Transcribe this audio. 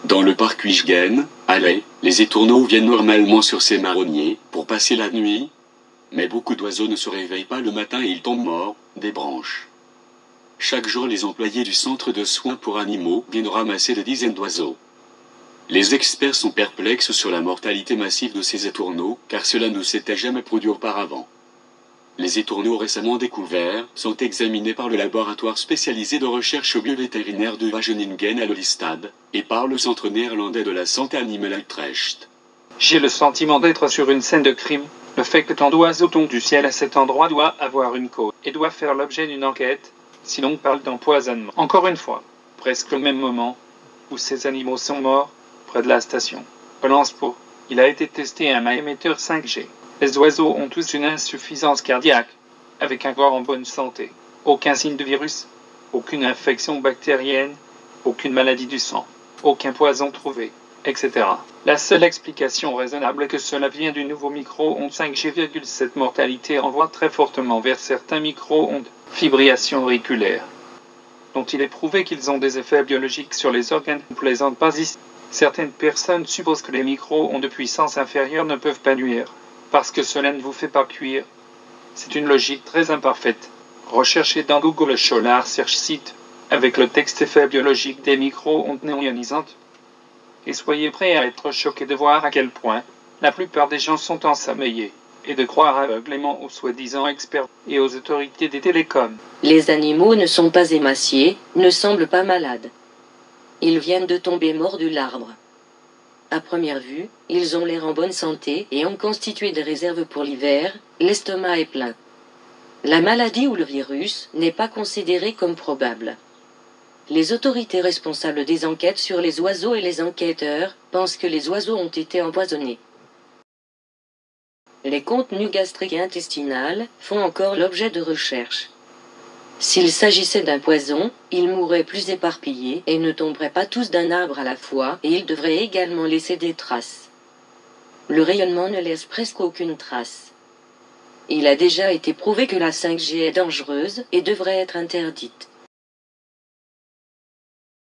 Dans le parc Huichgen, à Ley, les étourneaux viennent normalement sur ces marronniers pour passer la nuit. Mais beaucoup d'oiseaux ne se réveillent pas le matin et ils tombent morts des branches. Chaque jour, les employés du centre de soins pour animaux viennent ramasser des dizaines d'oiseaux. Les experts sont perplexes sur la mortalité massive de ces étourneaux, car cela ne s'était jamais produit auparavant. Les étourneaux récemment découverts sont examinés par le laboratoire spécialisé de recherche biovétérinaire de Wageningen à Lelystad, et par le centre néerlandais de la santé animale à Utrecht. J'ai le sentiment d'être sur une scène de crime. Le fait que tant d'oiseaux tombent du ciel à cet endroit doit avoir une cause, et doit faire l'objet d'une enquête, si l'on parle d'empoisonnement. Encore une fois, presque au même moment où ces animaux sont morts, près de la station Balanspoort, il a été testé un émetteur 5G. Les oiseaux ont tous une insuffisance cardiaque, avec un corps en bonne santé. Aucun signe de virus, aucune infection bactérienne, aucune maladie du sang, aucun poison trouvé, etc. La seule explication raisonnable est que cela vient du nouveau micro-ondes 5G. Cette mortalité renvoie très fortement vers certains micro-ondes, fibrillation auriculaire, dont il est prouvé qu'ils ont des effets biologiques sur les organes. Ne plaisante pas ici. Certaines personnes supposent que les micro-ondes de puissance inférieure ne peuvent pas nuire, parce que cela ne vous fait pas cuire. C'est une logique très imparfaite. Recherchez dans Google le Scholar Search Site, avec le texte effet biologique des micro-ondes néo-ionisantes. Et soyez prêts à être choqués de voir à quel point la plupart des gens sont ensommeillés, et de croire aveuglément aux soi-disant experts et aux autorités des télécoms. Les animaux ne sont pas émaciés, ne semblent pas malades. Ils viennent de tomber morts de l'arbre. À première vue, ils ont l'air en bonne santé et ont constitué des réserves pour l'hiver, l'estomac est plein. La maladie ou le virus n'est pas considéré comme probable. Les autorités responsables des enquêtes sur les oiseaux et les enquêteurs pensent que les oiseaux ont été empoisonnés. Les contenus gastriques et intestinales font encore l'objet de recherches. S'il s'agissait d'un poison, ils mourraient plus éparpillés et ne tomberaient pas tous d'un arbre à la fois, et ils devraient également laisser des traces. Le rayonnement ne laisse presque aucune trace. Il a déjà été prouvé que la 5G est dangereuse et devrait être interdite.